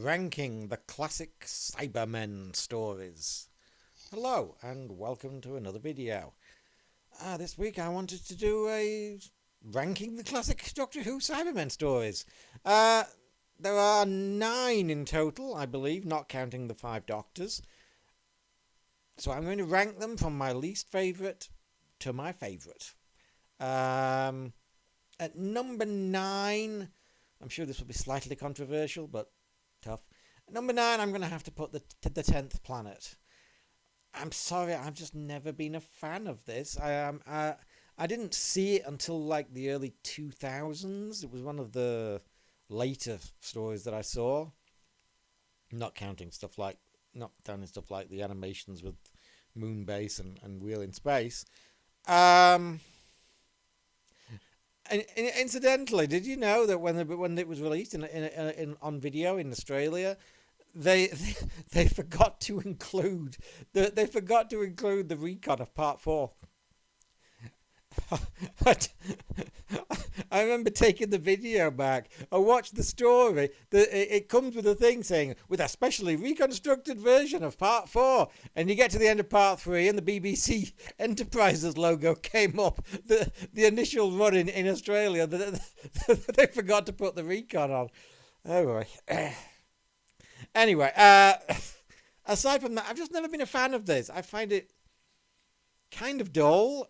ranking the classic Cybermen stories. Hello and welcome to another video. This week I wanted to do a ranking the classic Doctor Who Cybermen stories. There are 9 in total, I believe, not counting the 5 Doctors. So I'm going to rank them from my least favourite to my favourite. At number 9, I'm sure this will be slightly controversial, but tough. At number 9, I'm going to have to put the 10th Planet. I'm sorry, I've just never been a fan of this. I didn't see it until like the early 2000s. It was one of the later stories that I saw. Not counting stuff like the animations with Moonbase and Wheel in Space. And incidentally, did you know that when it was released on video in Australia, they forgot to include the recon of Part 4. I remember taking the video back. I watched the story. It comes with a thing saying, with a specially reconstructed version of Part 4. And you get to the end of Part 3 and the BBC Enterprises logo came up. The initial run in Australia, they forgot to put the recon on. Oh boy. Anyway, aside from that, I've just never been a fan of this. I find it kind of dull.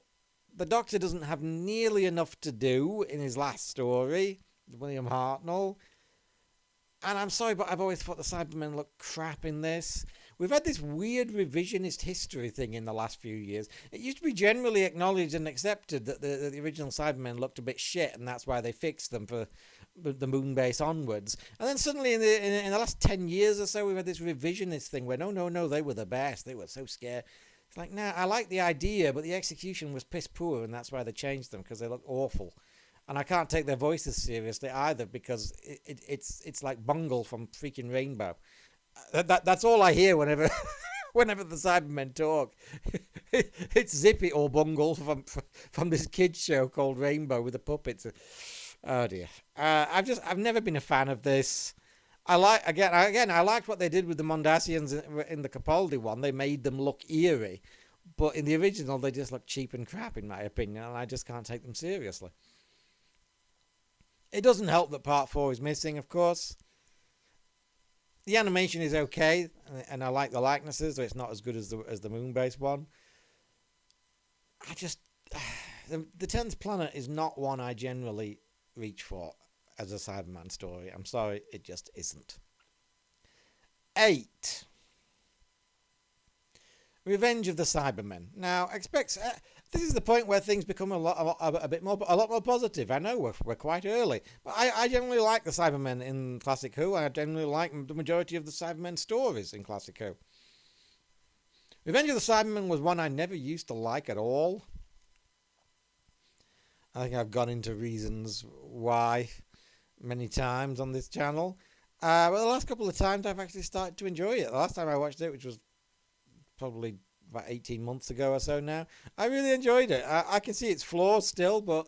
The Doctor doesn't have nearly enough to do in his last story, William Hartnell. And I'm sorry, but I've always thought the Cybermen look crap in this. We've had this weird revisionist history thing in the last few years. It used to be generally acknowledged and accepted that the original Cybermen looked a bit shit, and that's why they fixed them for the Moonbase onwards. And then suddenly in the last 10 years or so, we've had this revisionist thing where, no, they were the best. They were so scared. It's like, nah, I like the idea, but the execution was piss poor, and that's why they changed them, because they look awful. And I can't take their voices seriously either, because it's like Bungle from freaking Rainbow. That's all I hear whenever whenever the Cybermen talk. It's Zippy or Bungle from this kids show called Rainbow with the puppets. Oh dear. I've never been a fan of this. I liked what they did with the Mondasians in the Capaldi one. They made them look eerie, but in the original they just look cheap and crap, in my opinion, and I just can't take them seriously. It doesn't help that Part 4 is missing, of course. The animation is okay, and I like the likenesses, so it's not as good as the Moonbase one. The 10th Planet is not one I generally reach for as a Cyberman story. I'm sorry, it just isn't. 8. Revenge of the Cybermen. Now, this is the point where things become a lot more positive. I know we're quite early, but I generally like the Cybermen in Classic Who. I generally like the majority of the Cybermen stories in Classic Who. Revenge of the Cybermen was one I never used to like at all. I think I've gone into reasons why many times on this channel. But the last couple of times I've actually started to enjoy it. The last time I watched it, which was probably about 18 months ago or so now, I really enjoyed it. I can see its flaws still, but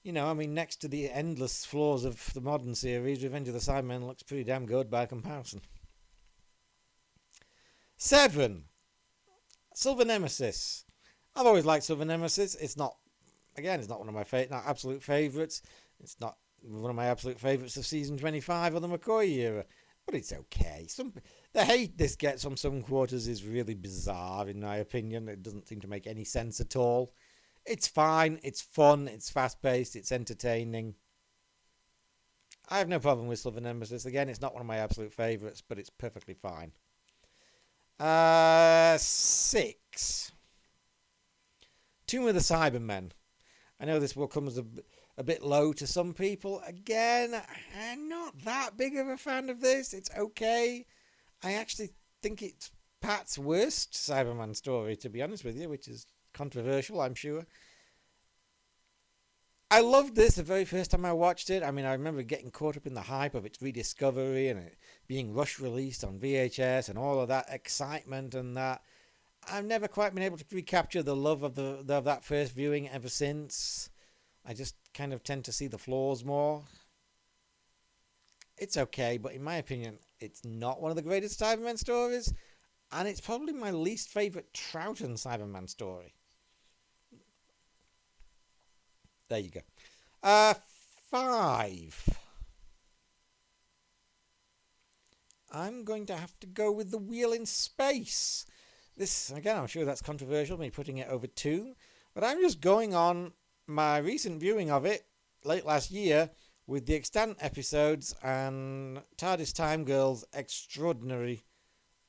next to the endless flaws of the modern series, Revenge of the Cybermen looks pretty damn good by comparison. 7. Silver Nemesis. I've always liked Silver Nemesis. It's not one of my absolute favourites. It's not one of my absolute favourites of season 25 of the McCoy era, but it's okay. The hate this gets from some quarters is really bizarre, in my opinion. It doesn't seem to make any sense at all. It's fine, it's fun, it's fast-paced, it's entertaining. I have no problem with Silver Nemesis. Again, it's not one of my absolute favourites, but it's perfectly fine. 6. Tomb of the Cybermen. I know this will come as a bit low to some people. Again, I'm not that big of a fan of this. It's okay. I actually think it's Pat's worst Cyberman story, to be honest with you, which is controversial, I'm sure. I loved this the very first time I watched it. I mean, I remember getting caught up in the hype of its rediscovery and it being rush released on VHS and all of that excitement and that. I've never quite been able to recapture the love of that first viewing ever since. I just kind of tend to see the flaws more. It's okay, but in my opinion, it's not one of the greatest Cybermen stories, and it's probably my least favourite Troughton Cyberman story. There you go. Uh, 5. I'm going to have to go with The Wheel in Space. This, again, I'm sure that's controversial, me putting it over 2, but I'm just going on my recent viewing of it late last year with the extant episodes and TARDIS Time Girl's extraordinary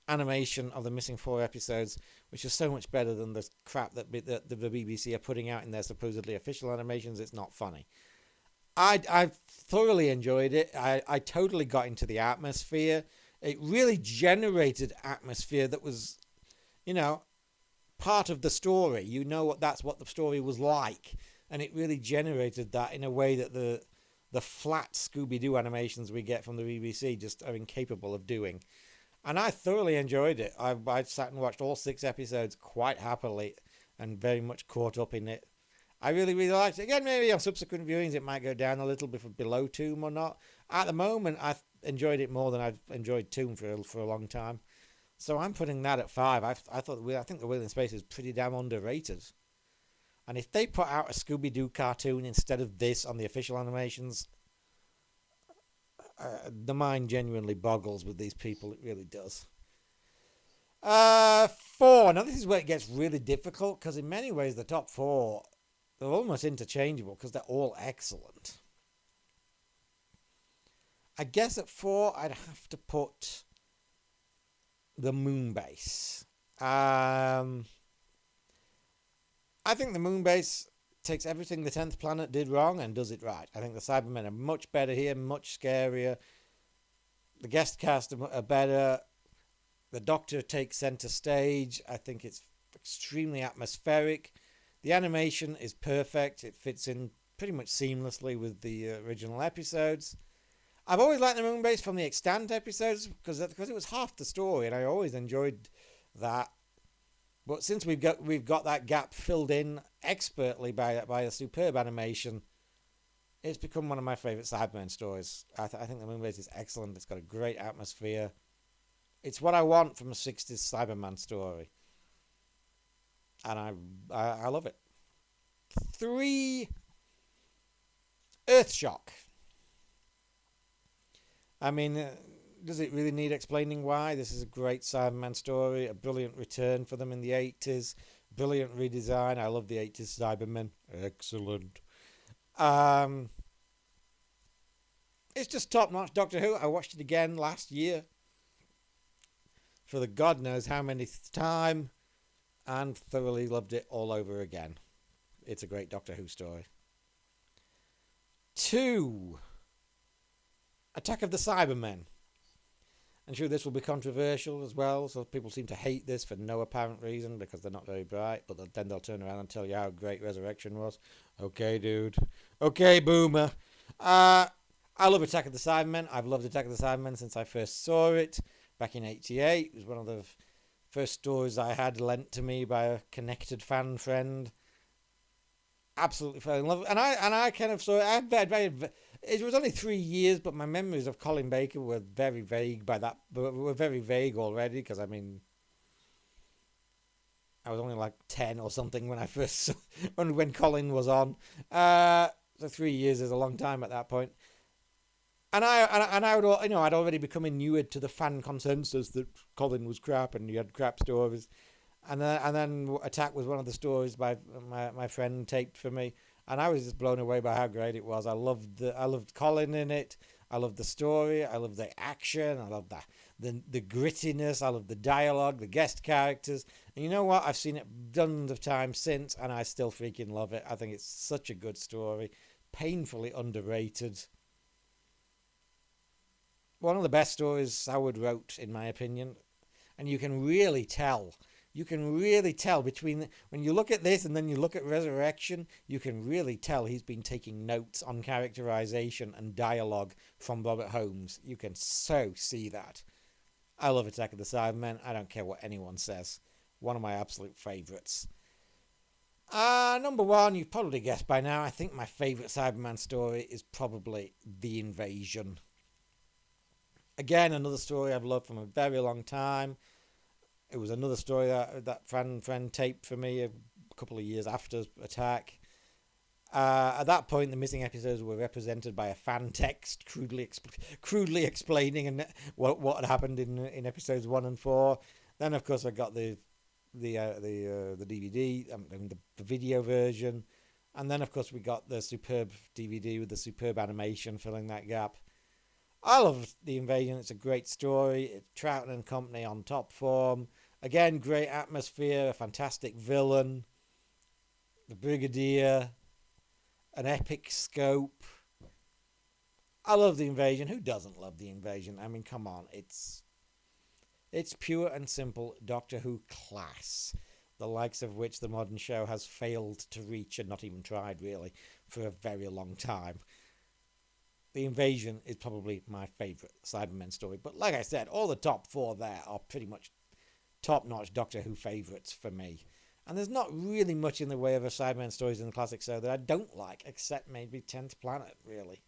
animation of the missing 4 episodes, which is so much better than the crap that the BBC are putting out in their supposedly official animations. It's not funny. I thoroughly enjoyed it. I totally got into the atmosphere. It really generated atmosphere that was, you know, part of the story. You know that's what the story was like, and it really generated that in a way that the flat Scooby Doo animations we get from the BBC just are incapable of doing. And I thoroughly enjoyed it. I sat and watched all 6 episodes quite happily, and very much caught up in it. I really, really liked it. Again, maybe on subsequent viewings it might go down a little bit below Tomb or not. At the moment, I enjoyed it more than I've enjoyed Tomb for a long time. So I'm putting that at 5. I think The Wheel in Space is pretty damn underrated. And if they put out a Scooby Doo cartoon instead of this on the official animations, the mind genuinely boggles with these people. It really does. 4. Now this is where it gets really difficult because in many ways the top 4 they're almost interchangeable because they're all excellent. I guess at 4 I'd have to put the moon base. I think the moon base takes everything the 10th Planet did wrong and does it right. I think the Cybermen are much better here, much scarier. The guest cast are better. The Doctor takes centre stage. I think it's extremely atmospheric. The animation is perfect. It fits in pretty much seamlessly with the original episodes. I've always liked the moon base from the extant episodes because it was half the story, and I always enjoyed that. But since we've got that gap filled in expertly by a superb animation, it's become one of my favourite Cybermen stories. I think the moon base is excellent. It's got a great atmosphere. It's what I want from a 60s Cyberman story, and I love it. 3. Earthshock. I mean, does it really need explaining why? This is a great Cyberman story, a brilliant return for them in the 80s, brilliant redesign. I love the 80s Cybermen. Excellent. It's just top-notch Doctor Who. I watched it again last year for the God knows how many time and thoroughly loved it all over again. It's a great Doctor Who story. 2. Attack of the Cybermen. I'm sure this will be controversial as well, so people seem to hate this for no apparent reason because they're not very bright, but then they'll turn around and tell you how great Resurrection was. Okay, dude. Okay, boomer. I love Attack of the Cybermen. I've loved Attack of the Cybermen since I first saw it back in '88. It was one of the first stories I had lent to me by a connected fan friend. Absolutely fell in love, and I kind of saw it. It was only 3 years, but my memories of Colin Baker were very vague were very vague already because I mean, I was only like 10 or something when I first saw, when Colin was on. So 3 years is a long time at that point. And I would, I'd already become inured to the fan consensus that Colin was crap and he had crap stories. And then Attack was one of the stories my friend taped for me, and I was just blown away by how great it was. I loved Colin in it. I loved the story. I loved the action. I loved the grittiness. I loved the dialogue, the guest characters. And you know what? I've seen it dozens of times since, and I still freaking love it. I think it's such a good story, painfully underrated. One of the best stories Howard wrote, in my opinion, and you can really tell. You can really tell between when you look at this and then you look at Resurrection, you can really tell he's been taking notes on characterization and dialogue from Robert Holmes. You can so see that. I love Attack of the Cybermen. I don't care what anyone says. One of my absolute favourites. Number 1, you've probably guessed by now. I think my favourite Cyberman story is probably The Invasion. Again, another story I've loved from a very long time. It was another story that friend taped for me a couple of years after Attack. At that point, the missing episodes were represented by a fan text crudely explaining what had happened in episodes 1 and 4. Then, of course, I got the DVD, the video version, and then, of course, we got the superb DVD with the superb animation filling that gap. I love The Invasion. It's a great story. It's Troughton and company on top form. Again, great atmosphere, a fantastic villain, the Brigadier, an epic scope. I love The Invasion. Who doesn't love The Invasion? I mean, come on. It's pure and simple Doctor Who class, the likes of which the modern show has failed to reach and not even tried, really, for a very long time. The Invasion is probably my favourite Cybermen story. But like I said, all the top 4 there are pretty much top-notch Doctor Who favourites for me. And there's not really much in the way of a Cybermen stories in the classic show that I don't like, except maybe 10th Planet, really.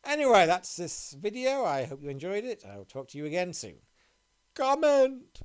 Anyway, that's this video. I hope you enjoyed it. I'll talk to you again soon. Comment!